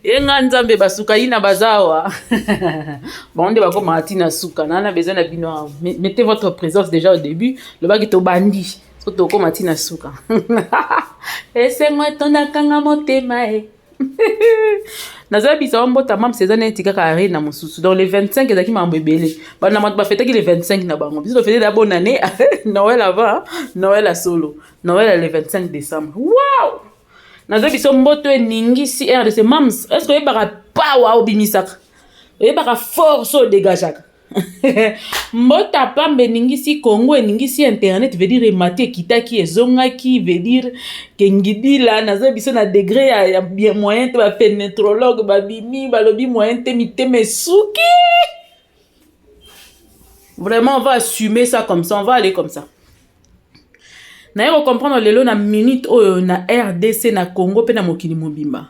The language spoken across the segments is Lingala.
Enga nzambe basuka ina bazawa. Bon, on bako matina suka. Nana besoin na bino. Mettez votre présence déjà au début. Le baki to bandi. Soto ko matina suka. Ese moi tonda kanga motema e. Naza bisa mbota mam saison etika ka arena mususu. Dans les 25 ezaki mambo ebele. Ba na ba fêter les 25 na bango. Biso fêter la bonne année. Noël avant, Noël à solo. Noël le 25 décembre. Wow! Naza biso mboto eningisi RDC mams. Est-ce que yebaka power obimisaka? Yebaka force o dégageaka. Mbota pambe ningisi Congo eningisi internet veut dire maté kitaki ezongaki veut dire kengidila naza biso na degré ya bien moyen te ba pénétrologue ba bimi ba lobi moyen te miteme suki. Vraiment on va assumer ça comme ça, on va aller comme ça. Na comprendre lelo na minute oyo na RDC na Congo pe na mokili mobimba.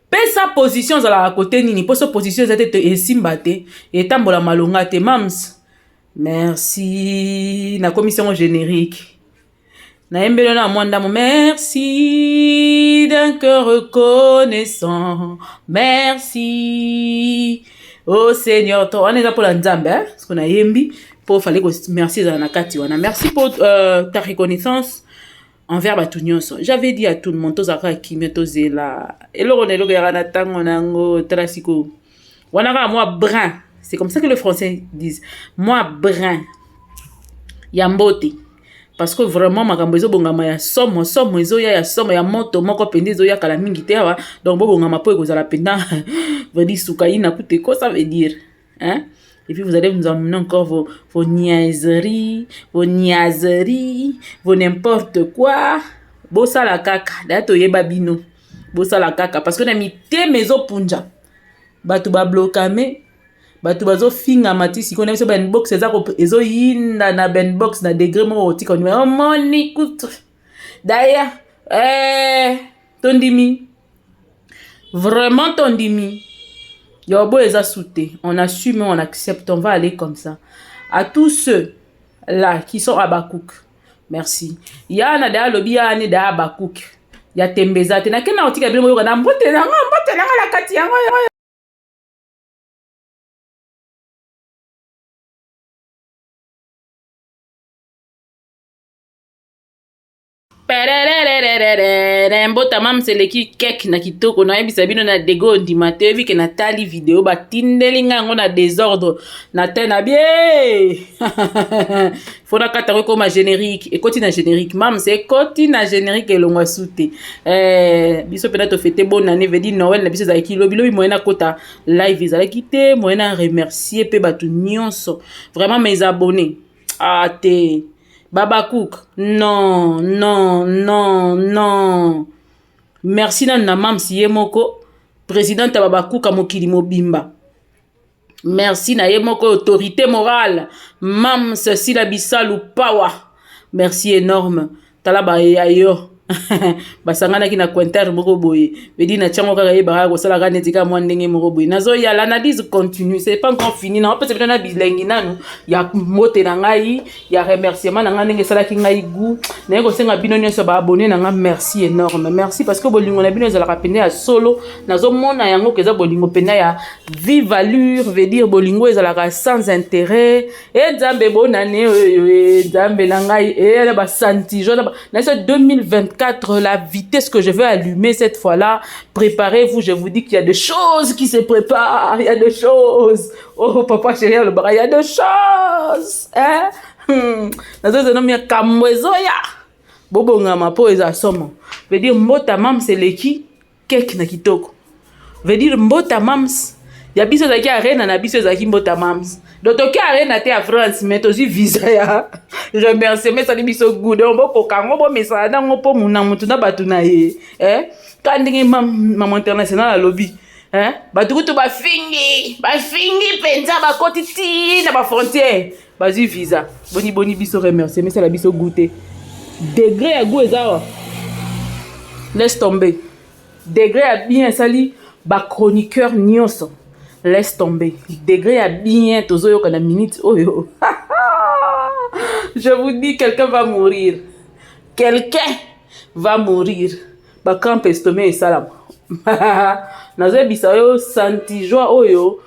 Pesa position za la côté nini, poso position za te esimba te, etambola malonga te mams. Merci na commission générique. Na embelo na mwanda mo merci d'un cœur reconnaissant. Merci. Oh Seigneur, toi on est là pour la nzambe hein, parce qu'on a yembi pour fallait que merci za na kati wana. Merci pour ta reconnaissance envers Batunyoso. J'avais dit à tout le monde, tozaka kimeto zela. Et là, on est là, na tango nango trasiko. Wanaka moi brun. C'est comme ça que les Français disent. Moi brun. Yambote. Parce que vraiment, makambo ezo bongama ya somo ezo ya somo ya moto moko pende ezo ya kala mingi te awa. Donc bo bongama po ekozala penda. Veut dire soukaina kute ko ça veut dire. Hein? Et puis vous allez nous emmener encore vos niaiseries, vos n'importe quoi. Bossa la kaka. D'ailleurs, yeba bino. Bossa la kaka. Parce que na mité mezo punja. Batu ba blokame. Batu bazo finga mati. Si konne so ben box ezo yinda na ben box na degré mo otika. Oh moni kutu. D'ailleurs, tondimi. Vraiment tondimi. Yobo eza souté. On assume, on accepte, on va aller comme ça. À tous ceux là qui sont à Bakouk, merci. Ya na da lobi ya ne da Bakouk. Ya tembeza te na kena otika bimo yo na mbote na la kati yango. Mbota mam seleki kek na kitoko na yebisa bino na dego ndima te vi ke na tali video ba tindelinga ngo na désordre na te na bien. Fona kata ko ma générique et koti na générique mam c'est koti na générique elongwa souté. Biso pena to fêter bonne année veut dire Noël na biso za ki lobi lobi moyena kota live za kité moyena remercier pe batu nyonso. Vraiment mes abonnés. Ah te Baba Cook, non. Merci na mam si yemoko, président Baba Cook a mokili mobimba. Merci na yemoko, autorité morale. Mam ceci la bisalu power. Merci énorme. Talaba ayo. Basangana ki na Quinter moko boye. Vedi na chango kaka yeba ko sala ka netika mwa ndenge moko boye. Nazo ya l'analyse continue, c'est pas encore fini. Na peut-être na bilengi nanu ya mote na ngai, ya remerciement na ndenge sala ki ngai gu. Na ko senga bino nyonso ba abonné na nga merci énorme. Merci parce que bolingo na bino za la rapende ya solo. Nazo mona yango keza bolingo pena ya vive allure, veut dire bolingo ezala sans intérêt. Et nzambe bonane nzambe na ngai et ba santi jona na 2024 la vitesse que je veux allumer cette fois-là. Préparez-vous, je vous dis qu'il y a des choses qui se préparent. Il y a des choses. Oh, papa chéri, il y a des choses. Hein? Bobonga ma po eza somo. Veut dire mbota mams eleki kek na kitoko. Veut dire mbota mams ya biso zaki arena na biso zaki mbota mams. Dotoki arena te à France mais aussi visa ya. Je remercie mais ça dit biso good on boko kango bo mesa na ngopo muna mutu na batu na ye. Kandingi maman international à lobby. Batu kutu ba fingi penza ba koti ti na ba frontière. Bazi visa. Boni biso remercie mais ça la biso goûter. Degré à goût ezao. Laisse tomber. Degré à bien sali ba chroniqueur nyonso. Laisse tomber. Degré à bien tozoyo kana minute oyo. Je vous dis quelqu'un va mourir. Quelqu'un va mourir. Ba camp estomé et salam. nazobisa yo santi joie oyo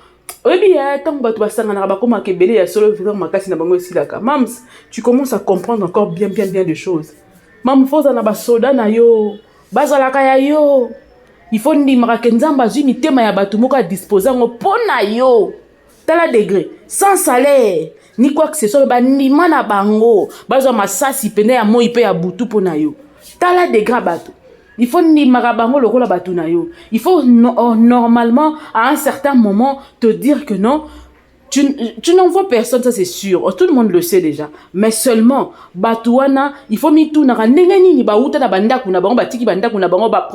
oyebi ntango bato basanganaka bakomaka ebele ya solo vraiment makasi na bango esilaka. Mams, tu commences à comprendre encore bien de choses. Mam, foza na basoda na yo bazalaka ya yo, il faut ndimaka ke nzambe azwi mitema ya bato moko adispose yango mpo na yo. Tala degré sans salaire ni quoi que ce soit, bandima na bango bazwa masasi pene ya moi mpe ya butu mpo na yo. Tala degré bato il faut ndimaka bango lokola bato na yo. Il faut normalement à un certain moment te dire que non, tu n'envoies personne, ça c'est sûr. Tout le monde le sait déjà. Mais seulement, Batouana, il faut m'y na ndenge nini ba uta na bandaku na bango batiki bandaku na bango ba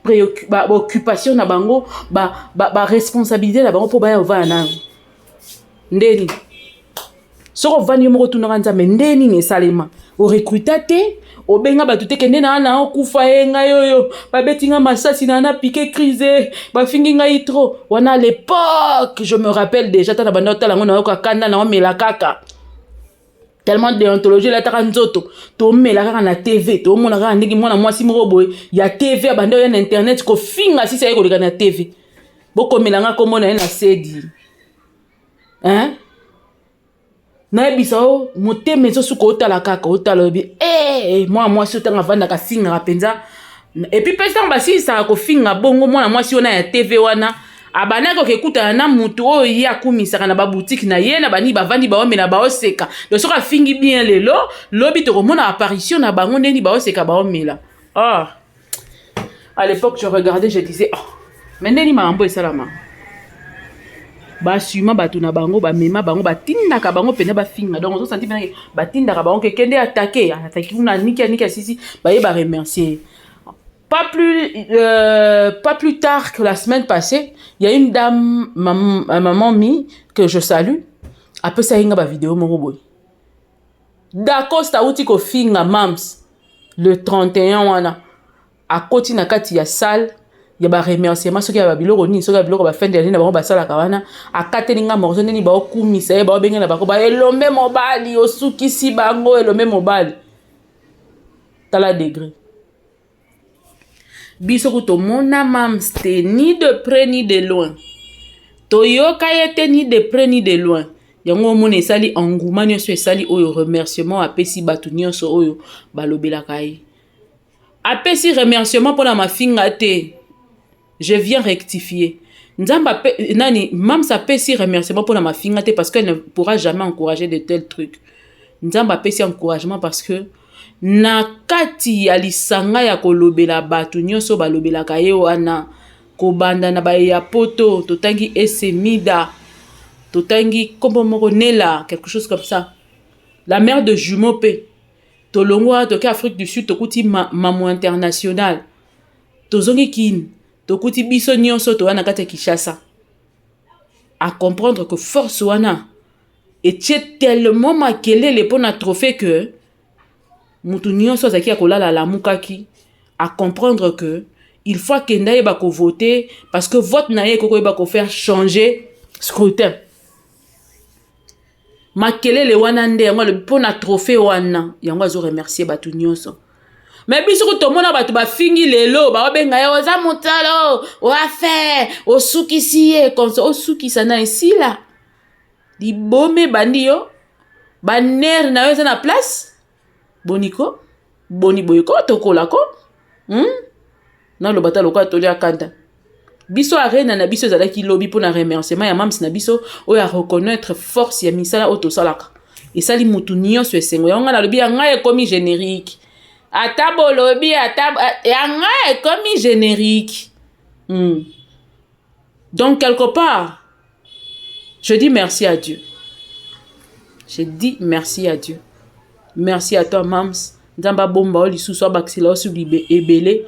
préoccupation na bango ba responsabilité na bango pour ba va na ndeni. Soko vani mo retourna nza mais ndeni ni salema. O recruter te o benga batu te kende na okufa nga yoyo ba betinga masasi na piqué crisé ba fingi nga itro wana à l'époque je me rappelle déjà ta banda ta lango na kanda na mela kaka tellement de déontologie la taka nzoto to mela kaka na TV to mona kaka ndiki mwana mwasi moko boy ya TV banda yo na internet ko finga si sa ko na TV boko melanga ko mona na sedi hein na ebisa o moteme zo suko otala kaka otala bi moi si otanga vanda ka finga penza et puis personne basi ça ko finga bongo mwana moi si ona ya TV wana abana ko kekuta na mutu o ya kumisaka na ba boutique na ye na bani bavandi ba omela ba oseka donc soka fingi bien lelo lobi to mona apparition na bango ndeni ba oseka ba omela à l'époque je regardais je disais mais ndeni mambo esalama basuma bato na bango bamema bango batindaka bango pene bafinga donc on senti bien batindaka bango ke kende attaquer kuna nika sisi baye ba remercier. Pas plus tard que la semaine passée, il y a une dame maman Mi que je salue après ça inga ba vidéo moko boy d'accord sta uti ko finga mams le 31 wana a koti na kati ya salle ya ba remerciement soki ya ba biloko ni soki ya biloko ba fin de l'année na bango basala kawana akatelinga morzo neni ba okumisa ba benga na bako ba elombe mobali osukisi bango elombe mobali tala degré biso ko mona mams te ni de près ni de loin toyoka yete ni de près ni de loin yango mona esali engouement nyonso esali oyo remerciement apesi bato nyonso oyo balobelaka ye apesi remerciement mpona mafinga te. Je viens rectifier. Nzamba nani mam sa pesi remerciement pour la mafinga te parce qu'elle ne pourra jamais encourager de tels trucs. Nzamba pesi encouragement parce que na kati ya lisanga ya kolobela batu nyonso balobela kaye wana kobanda na ba ya poto totangi esemida totangi kombo moko nela quelque chose comme ça. La mère de jumeaux pe tolongwa toke Afrique du Sud tokuti maman international tozongi kin tokuti biso nyonso to wana kati Kinshasa à comprendre que force wana etie tellement makelele pona trophée que mutu nyonso zaki akolala la mukaki à comprendre que il faut que ndaye ba ko voter parce que vote naye koko ba ko faire changer scrutin makelele wana nde yango le pona trophée wana yango azo remercier batu nyonso. Mais biso ko tomona bato ba fingi lelo ba benga yo za mutalo o afa o sukisiye comme ça o sukisa na ici là di bomé bandi yo ba ner na yo na place boniko boni boyko tokola ko na lo bata lokwa tolia kanda biso arena na biso zalaki lobby pour na remerciement ya mams na biso o ya reconnaître force ya misala auto salaka et sali mutu nyonso esengo yango na lobi ya ngai komi générique ata bolobi ata yanga est comme générique. Donc quelque part je dis merci à Dieu. Je dis merci à Dieu. Merci à toi mams. Nzamba bomba oli suso bakisila osubi ebele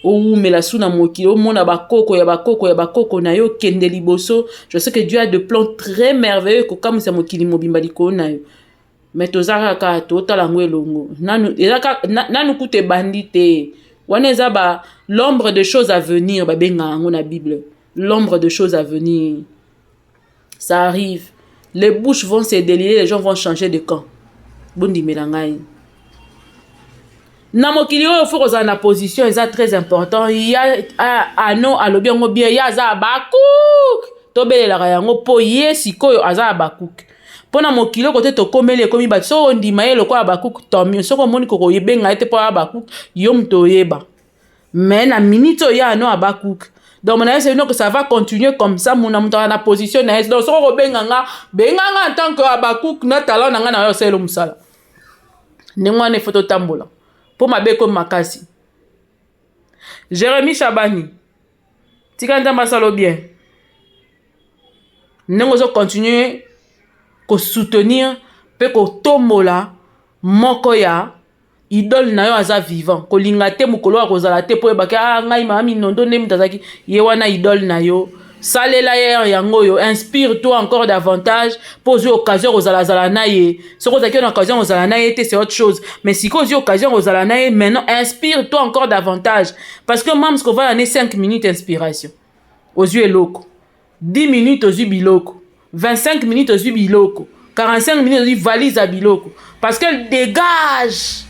o mela suna moki o mona bakoko ya bakoko na yo kende liboso. Je sais que Dieu a de plans très merveilleux ko kamusa mokili mobimba liko na yo. Mais tozaka ka totala ngwelongo nanu kute bandite wana ezaba l'ombre de choses à venir ba benga ngo na Bible, l'ombre de choses à venir. Ça arrive, les bouches vont se délier, les gens vont changer de camp. Bondi melangai na mokili oyo faut kozala na position eza très important. Ya ano alobi yango bien ya aza Habakkuk tobelelaka yango po ye sikoyo aza Habakkuk. Pona mokili kote tokomeli ekomi bato soko ndima ye lokola Habakkuk tomio soko omoni koko yebenga ete po Habakkuk yo muto oyeba. Mais na minute oyo ya ano Habakkuk. Donc mon avis que ça va continuer comme ça mon amour dans la position na donc soko benganga en tant que Habakkuk na talent na nga na yo selo musala. Nengwa ne photo tambola. Pour ma beko makasi. Jérémie Chabani. Tika nzamba salo bien. Nengo zo continuer ko soutenir pe ko tombola moko ya idole na yo aza vivant. Ko linga te mukolo akozala te po ebaka ngai mami nondo ne mutazaki ye wana idole na yo. Salela yango yo inspire-toi encore davantage pour une occasion aux zala na ye. Ce qu'on a une occasion aux na ye c'est autre chose. Mais si qu'on a une occasion aux na ye maintenant inspire-toi encore davantage parce que même ce qu'on va donner 5 minutes d'inspiration. Aux yeux locaux. 10 minutes aux yeux biloko. 25 minutes aux yeux biloko. 45 minutes aux yeux valise à biloko parce qu'elle dégage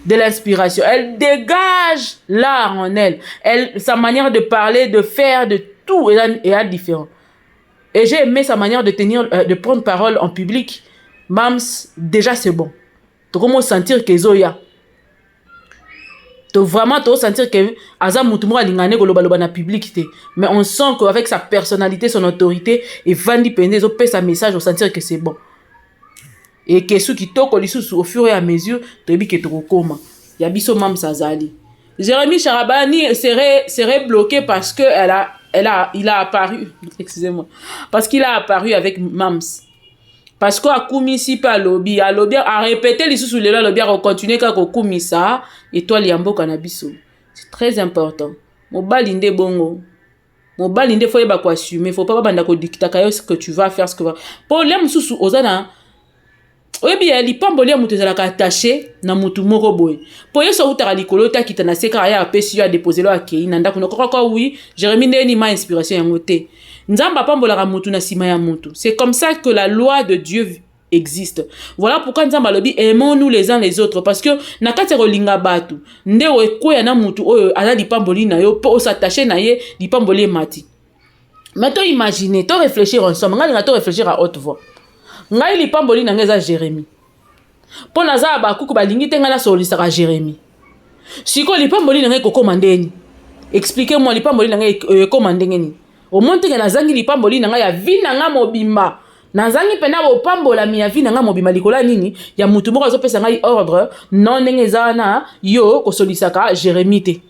de l'inspiration. Elle dégage l'art en elle. Sa manière de parler, de faire, de tout est différent. Et j'ai aimé sa manière de tenir, de prendre parole en public. Mams, déjà c'est bon. Tu commences à sentir que Zoya. Tu vraiment tu sentir que Aza Moutoumou a lingane ko na publicité. Mais on sent qu'avec sa personnalité, son autorité, et Vandi Pendezo paie sa message, on sentir que c'est bon. Et que ceux qui toquent au fur et à mesure, tu dis que tu recommences. Il y a biso Mams Azali. Jérémie Charabani serait bloqué parce que il a apparu, excusez-moi, parce qu'il a apparu avec Mams. Parce qu'à Koumisi pa lobby, a répété les sous les lobby a continuer quand Koumisa et toi liambo cannabis. C'est très important. Mon balinde bongo. Mon balinde faut yeba ko assumer, faut pas banda ko dicta kayo ce que tu vas faire ce que va. Pour les mususu ozana oyebi ya lipambo lia mutu ezalaka attaché na mutu moko boye. Po yeso utaka likolo ta kita na seka ya apesi yo a déposer lo akei na ndako nokoko oui, Jérémie ndeni ma inspiration yango te. Nzamba pambolaka mutu na sima ya mutu. C'est comme ça que la loi de Dieu existe. Voilà pourquoi Nzamba lobi aimons-nous les uns les autres parce que na kati rolinga batu nde okoya na mutu oyo ala lipamboli na yo po s'attacher na ye lipamboli mati. Maintenant imaginez, to réfléchir ensemble, nga to réfléchir à haute voix. Ngai lipamboli na ngeza Jérémie. Po naza Habakkuk balingi tenga na solisaka Jérémie. Siko lipamboli na ngai kokoma ndeni. Expliquez-moi lipamboli na ngai kokoma ndengeni. Au monte que nazangi lipamboli na ngai ya vina nga mobimba. Nazangi pena bo pambola mi ya vina nga mobimba likola nini ya mutu moko azopesa ngai ordre non ndenge zana yo kosolisaka Jérémie te.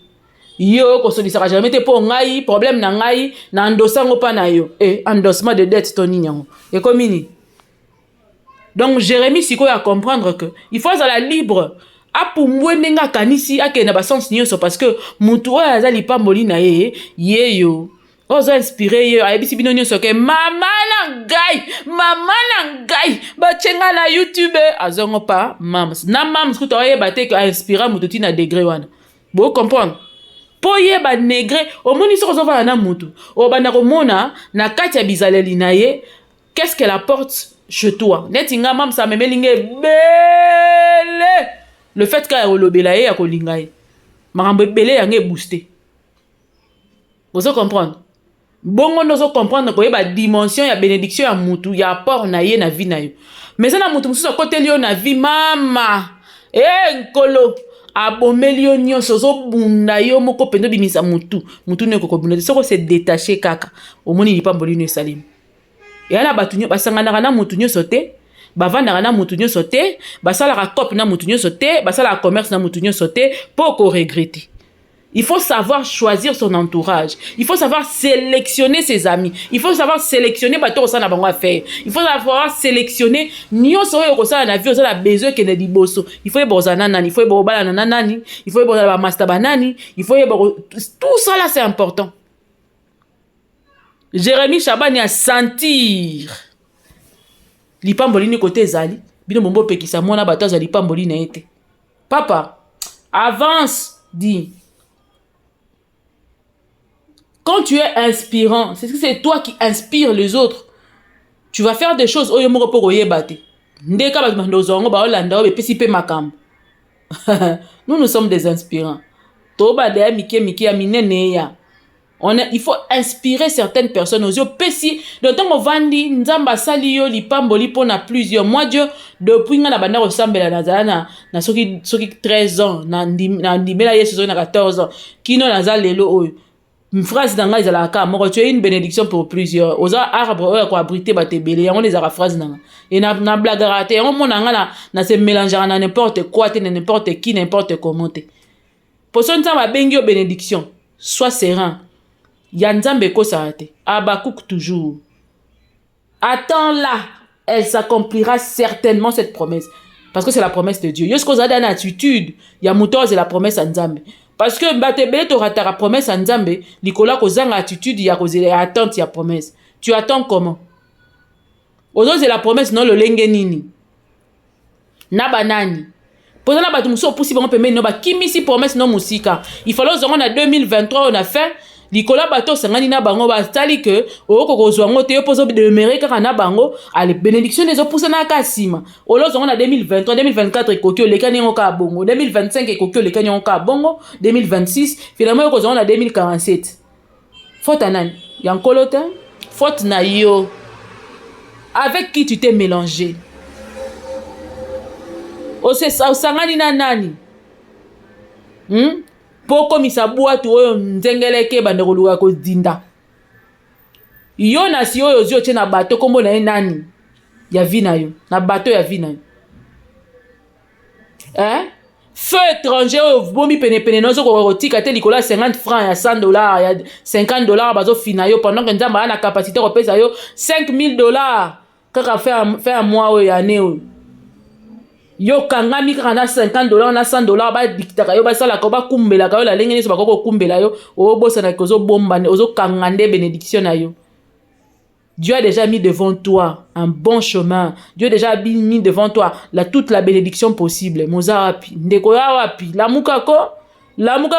Yo kosolisaka Jérémie te po ngai problème na ngai na ndosango pa na yo. Endossement de dette toni nyango. E komini. Donc Jérémie siko ya comprendre que il faut être libre a pour mwenenga kanisi akena ba sens nyonso parce que mutu oyo azali pamboli na ye yo ozo inspiré ye ayebisi bino nyonso ke mama na ngai ba chenga na YouTube azongo pa mams na mams ko toyeba te que inspira mutu tina degré wana bo comprendre po ye ba negré o moni so zo va na mutu o bana ko mona na kati ya bizaleli na ye qu'est-ce qu'elle apporte chez toi netinga mam sa memelinge bele le fait ka olobela ye akolinga ye makambo bele yange booster vous comprendre bongo nozo comprendre ko yeba dimension ya bénédiction ya mutu ya apport na ye na vie na yo mais ça na mutu mususu akoteli yo na vie mama nkolo abomeli yo nyonso ozobunda yo moko pendo bimisa mutu ne kokobunda soko se détacher kaka omoni lipamboli no esalimi et ala batunyo basangana na mutu nyonso te bavandaka na mutu nyonso te basalaka cop na mutu nyonso te basalaka commerce na mutu nyonso te pour ko regretter. Il faut savoir choisir son entourage. Il faut savoir sélectionner ses amis. Il faut savoir sélectionner bato au sana bango faire. Il faut savoir sélectionner nyonso oyo ko sala na vie ozala besoin ke na liboso. Il faut ebozana nani, il faut ebobala na nani, il faut ebozala ba master banani, il faut tout ça là c'est important. Jérémie Chabani a sentir lipamboli ni côté zali bino mombo pekisa mona bato za lipamboli na ete papa avance dis quand tu es inspirant c'est que c'est toi qui inspire les autres tu vas faire des choses oyo moko poko yebate ndeka ba ndozongo ba olanda be pesi pe makambo Nous sommes des inspirants. Toba de miki aminene. Il faut inspirer certaines personnes aux yeux. Pesi, de temps on vandi, nzamba sali yo lipamboli pona plusieurs mois Dieu depuis nga na banda ressemble na soki 13 ans na ndimela yesu na 14 ans. Kino naza lelo oyo. Phrase dans les alaka, moi tu es une bénédiction pour plusieurs. Aux arbres quoi abriter batebele, on les a phrase dans. Et na blague raté, on mon na se mélanger na n'importe quoi, n'importe qui, n'importe comment. Pour ça nzamba bengi bénédiction. Sois serein. Ya nzambe ko sarate. Abakouk toujours. Attends là, elle s'accomplira certainement cette promesse. Parce que c'est la promesse de Dieu. Yosko zada une attitude, ya moutor c'est la promesse à nzambe. Parce que batebele to rata la promesse à nzambe, likola ko zanga attitude ya ko zele attente ya promesse. Tu attends comment? Ozo c'est la promesse non le lenge nini. Na banani. Pour ça batu muso possible on peut mettre no ba kimisi promesse non musika. Il fallait on a 2023 on a fait likola bato sangani na bango ba tali que oko kozwa ngote yo pozo de mereka na bango ale bénédiction des opousa na kasima olo zongo na 2023 2024 ekokyo lekani ngo ka bongo 2025 ekokyo lekani ngo ka bongo 2026 finalement oko zongo na 2047 faute nani yankolo te faute na yo avec qui tu t'es mélangé o se sangani na nani Poko misabua tu oyo nzengeleke bande koluka ko dinda. Yo na si oyo zio na bato kombo na nani ya vina yo na bato ya vina yo. Feu étranger oyo bombi pene nozo ko tika te likola 50 francs ya 100 dollars ya 50 dollars bazo fina yo pendant que nzamba na capacité ko pesa yo 5000 dollars kaka faire un mois oyo ya ne oyo. Yo kangami kana 50 dollars na 100 dollars ba dikitaka yo ba sala ko ba kumbela ka yo la lengeni so ba ko kumbela yo o bossa na ko zo bomba ne ozo kangande bénédiction na yo. Dieu a déjà mis devant toi un bon chemin. Dieu a déjà mis devant toi toute la bénédiction possible. Mozarapi ndeko ya wapi la muka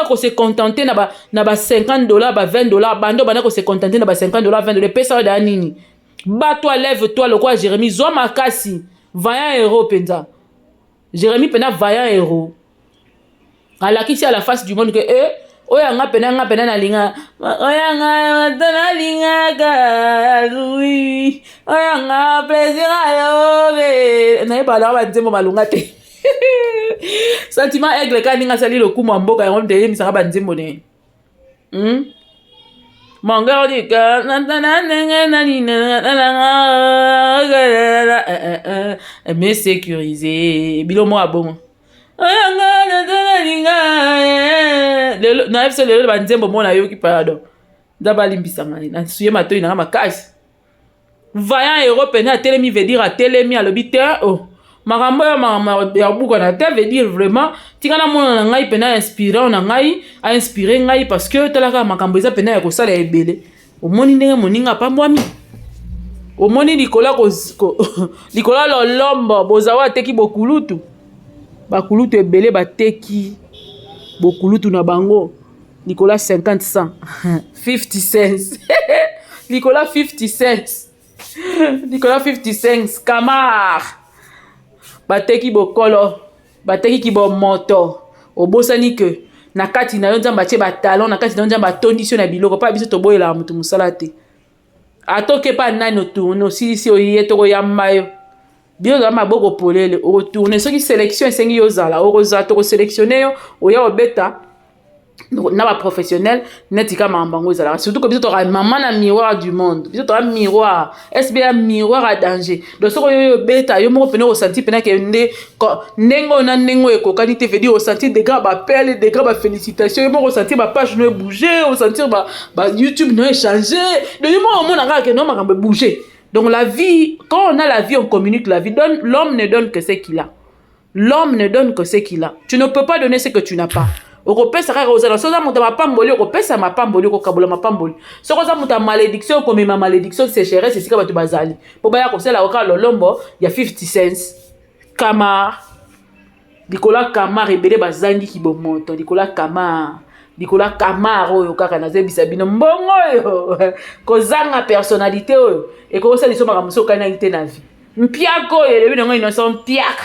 ko se contenter na ba 50 dollars ba 20 dollars bando bana ko se contenter na ba 50 dollars 20 dollars pesa da nini. Ba toi lève-toi le quoi Jérémie zo makasi vaillant héros penza. Jérémie pena vaillant héros. Alakisi à la face du monde que oyanga pena na linga. Oyanga na linga ga oui. Oyanga plaisir ayo. Na ba la ba nzembo malunga te. Sentiment aigle ka ninga sali le kuma mboka ya ndeye misaka ba nzembo ne. Manga di ka mais sécurisé bilomo abongo na fse lelo banzembo mona yo ki pardon ndaba limbisanga na suye matoi na makasi vaillant européen a telemi veut dire a telemi a l'obité makambo ya buka na te veut dire vraiment tingana mona na ngai pena inspirant na ngai a inspirer ngai parce que talaka makambo eza pena ya kosala ebele omoni ndenge moninga pambwami omoni likola likola lolombo bozawa teki bokulutu bakulutu ebele bateki bokulutu na bango likola 50 cents 50 cents likola 50 cents likola 50 cents kamar bateki bokolo bateki ki bo moto obosani ke na kati na yo nzamba tie ba talon na kati na yo nzamba tondisio na biloko pa biso toboyela mutu musala te atoke pa nani otourne osilisi oye toko yamba yo bio za maboko polele otourne soki sélection esengi yo zala okozala toko sélectionner yo oya obeta na ba professionnel netika mambango ezala surtout que biso to maman na miroir du monde biso to miroir SBA miroir à danger donc soko yo beta yo moko pene au senti pene ke ndengo na ndengo ekokani te veut dire au senti des grands appels des grands félicitations yo moko senti ba page no bouger au sentir ba YouTube no changer donc yo moko mona ka ke no makambe bouger donc la vie quand on a la vie on communique la vie l'homme ne donne que ce qu'il a l'homme ne donne que ce qu'il a tu ne peux pas donner ce que tu n'as pas okopesa kaka ozala soza muta mapamboli okopesa mapamboli okokabola mapamboli sokoza muta malédiction komema malédiction sécheresse esika bato bazali po baya kosala oka lolombo ya 50 cents kama likola kamar ebele bazangi kibomoto likola kamar oyo kaka nazebisa bino mbongo oyo kozanga personnalité oyo ekokosala liso makambo so okani te na vie mpiaka oyo elebi nango innocent mpiaka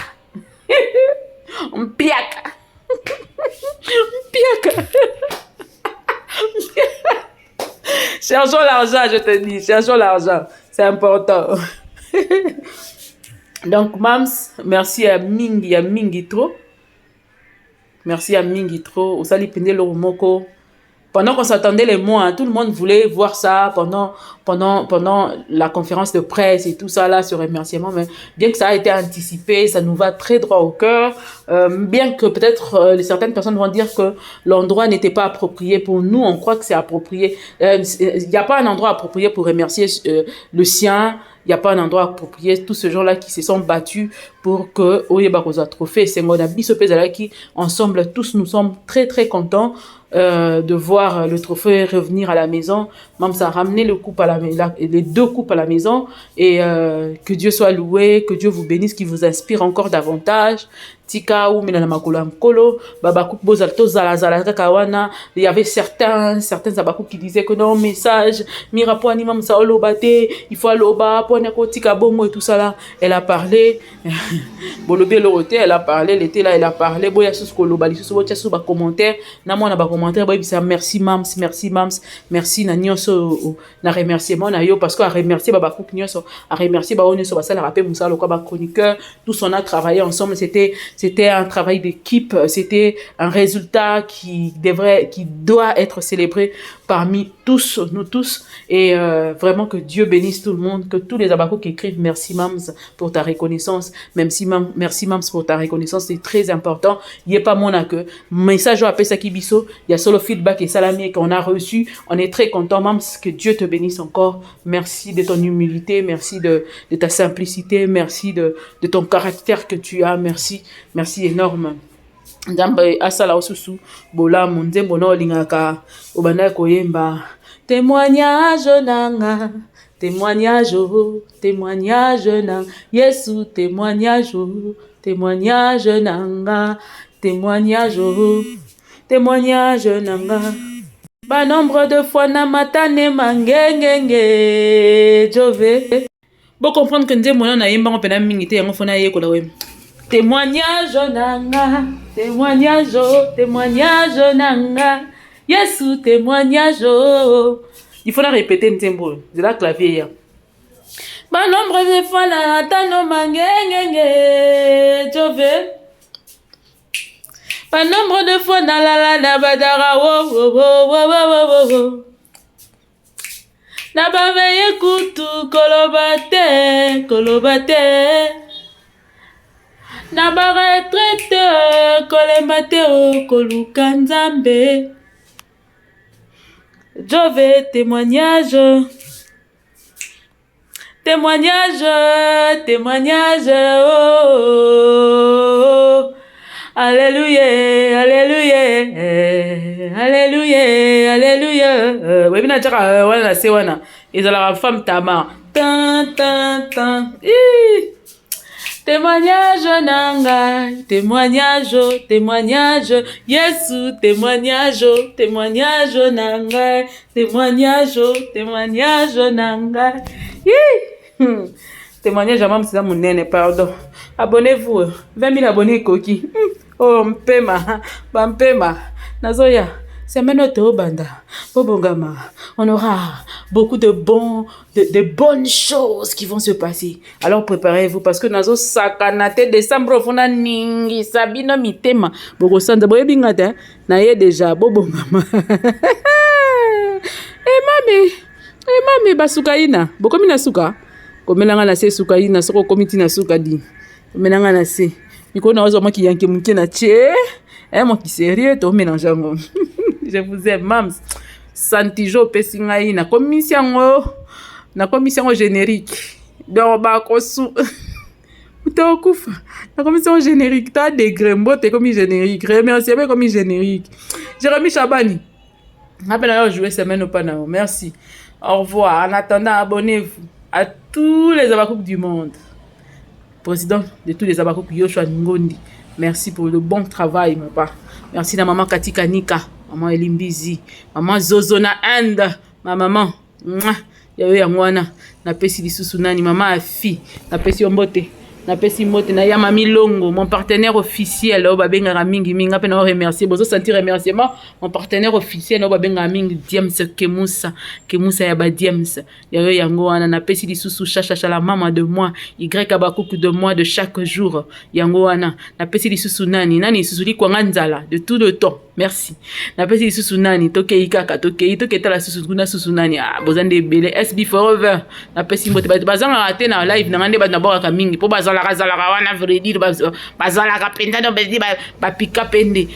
Mpiaka. Mpiaka. Cherchons l'argent, je te dis. Cherchons l'argent. C'est important. Donc, Mams, merci à Mingi trop. Merci à Mingi trop. Au sali pende le moko. Pendant qu'on s'attendait les mois, hein, tout le monde voulait voir ça pendant la conférence de presse et tout ça là, ce remerciement. Mais bien que ça a été anticipé, ça nous va très droit au cœur. Bien que peut-être certaines personnes vont dire que l'endroit n'était pas approprié pour nous, on croit que c'est approprié. Il n'y a pas un endroit approprié pour remercier le sien. Il n'y a pas un endroit approprié. Tous ces gens-là qui se sont battus pour que Oyeba Koza Trophée, c'est mon avis, qui ensemble, tous nous sommes très très contents de voir le trophée revenir à la maison. Même ça a ramené les 2 coupes à la maison. Et que Dieu soit loué, que Dieu vous bénisse, qu'il vous inspire encore davantage. Tika ou mina na makolo mkolo babakou bozalto zala kawana. Il y avait certains abakou qui disaient que non, message mira po anima msa olobate, il faut aloba po neko tika bomo et tout ça là. Elle a parlé bolobé loroté, elle a parlé, l'été là elle a parlé boya sous koloba li sous botia sous ba commentaire na moi na ba commentaire boy bisa merci mams, merci na nyonso na remerciement na yo parce que a remercier babakou nyonso, a remercier ba onyo so ba sala rappel musa lokwa ba chroniqueur, tous on a travaillé ensemble, c'était un travail d'équipe, c'était un résultat qui doit être célébré parmi tous, nous tous. Et vraiment que Dieu bénisse tout le monde, que tous les abakos qui écrivent merci Mams pour ta reconnaissance, merci Mams pour ta reconnaissance, c'est très important. Il n'y a pas mon que message à Pesa Kibiso, il y a solo feedback et salami qu'on a reçu. On est très content Mams, que Dieu te bénisse encore. Merci de ton humilité, merci de ta simplicité, merci de ton caractère que tu as, merci énorme. Ndambe asala osusu bola munze bona olingaka obanda koyemba témoignage nanga témoignage nanga Yesu témoignage nanga témoignage nanga ba nombre de fois na matane mangengenge jove bo comprendre que nze mona na yemba ngopena mingi te yango fona yekola wem témoignage nanga nanga Yesu témoignage. Il faut la répéter ntembo de la clavier ya ba nombre de fois na tano mangengenge jove ba nombre de fois na la badara wo na baveye kutu kolobate na ba retraite kolemate o koluka nzambe Jove témoignage oh alléluia oui bina tchaka wana se wana ezala femme tama tan témoignage nanga témoignage Yesu témoignage nanga témoignage nanga témoignage maman c'est mon nene pardon abonnez-vous 20 000 abonnés koki oh mpema nazoya semaine au banda bobongama on aura beaucoup de bonnes choses qui vont se passer. Alors préparez-vous parce que nazo sakanate décembre fona ningi sabino mitema boko sanda boye bingata na ye déjà bobongama mami basukaina boko mina suka komelanga na se sukaina soko komiti na suka di komelanga na se miko na wazo maki yanke mke na che moi qui sérieux to mélangeango je vous aime Mams santijo pesingai na commission générique donc ba kosu utokufa na commission générique ta degré mbote comme générique remercier comme générique Jérémy Chabani appelle jouer semaine au panao merci au revoir en attendant abonnez-vous à tous les abakouks du monde président de tous les abakouks Yoshua Ngondi. Merci pour le bon travail, papa. Merci à maman Katika Nika, maman Elimbizi, maman Zozona Inde, ma maman. Yawe ya mwana, na pesi lisusu nani, maman Afi, na pesi ombote. na pesi mbote na Yama Milongo, mon partenaire officiel o babenga mingi minga pe na remercier bozo sentir remerciement mon partenaire officiel o babenga mingi James Kemusa ya ba James ya yo yango wana na pesi lisusu chacha la maman de moi Y Abakuku de moi de chaque jour yango wana na pesi lisusu nani susuli kwa nganzala de tout le temps merci na pesi lisusu nani tokei kaka tokei toketa la susu kuna susu nani bozande bele SB forever na pesi mbote bazanga raté na live na ngande ba na boka mingi po bazala wana vrai dire bazala kapenda no bezi ba pika pende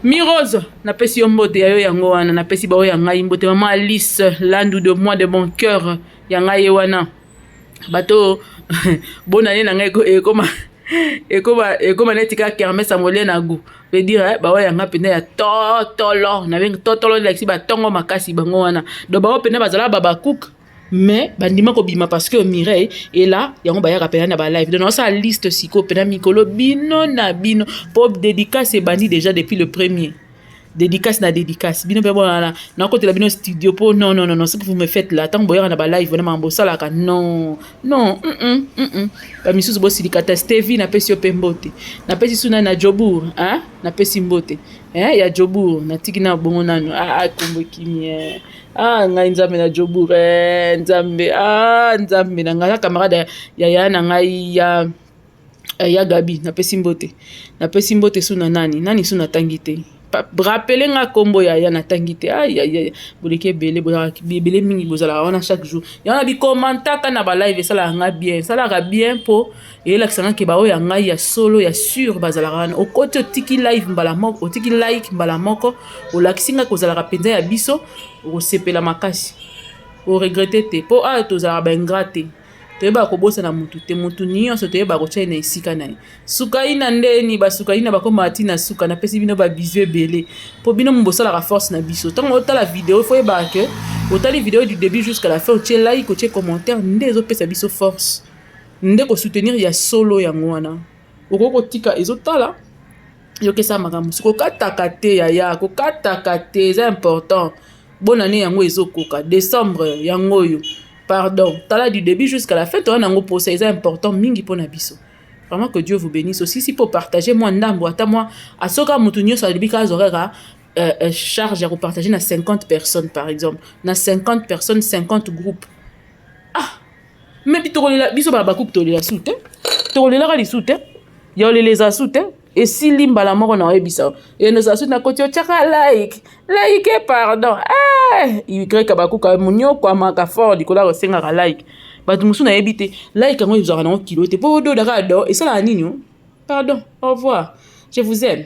Mirose na pesi mbote ya yo yango wana na pesi ba ya ngai mbote mama Alice landu de moi de mon cœur ya ngai wana bato bonane na ngai ekoma netika kermesse amole na gu veut dire ba ya nga penda ya totolo na bengi totolo lexi ba tongo makasi bango wana do ba penda bazala baba cook mais bandima ko bima parce que Mireille est là yango ba ya rappeler na ba live donc ça liste siko pena mikolo bino na bino pop dédicace bandi déjà depuis le premier dédicace na dédicace bino pe bona na côté la bino studio po non ce que vous me faites là tant boya na ba live vraiment mbosa la ka non ba misusu bo silikata Stevie na pesi opembote na pesi suna na Jobour hein na pesi mbote ya Jobour na tikina bongo nanu kombo kimie ngai nzambe na Jobour nzambe na ngai camarade ya na ngai ya Gabi na pesi mbote suna nani suna tangite rappelez nga kombo ya na tangite boleke bele mingi bozala wana chaque jour yana bi commentaka na ba live sala nga bien po la kisanga ke ba o ya ngai ya solo ya sur bazala wana o kote tiki live mbala moko o tiki like mbala moko o la kisinga ko zala penza ya biso o sepela makasi o regretter te po tozala ba ingrate toyeba kobosa na mutu te mutu nyonso toyeba kotia na esika na ye suka ina ndeni basuka ina bakoma ati na suka na pesi bino ba bisou ebele po bino mbosalaka force na biso ntango otala video fo yeba ke otali video du début jusqu'à la fin otie like otie commentaire nde ezopesa biso force nde kosoutenir ya solo yango wana okokotika ezotala yokesa makambo kokataka te yaya kokataka te eza important bonne année yango ezokoka décembre yango oyo pardon, tala du début jusqu'à la fin, tu as un pour ça, c'est important, mingi pour nabiso. Vraiment que Dieu vous bénisse aussi. Si pour partager, moi, ndambo, ata moi, à ce cas, moutounio, ça dit qu'à zorera, charge à repartager na 50 personnes, par exemple. Na 50 personnes, 50 groupes. Mais puis, tu as biso babakou, tu as la soute, tu as la soute, tu as les asoute, et si limba la mort, on a ebisa. Et nous asoute, na côté, tchaka like, pardon. Y Abakuku ka munyo kwa maka fort dikola resenga ka like. Batu musu na ebite like ngo izara na kilo te po do dara do et ça la nini. Pardon, au revoir. Je vous aime.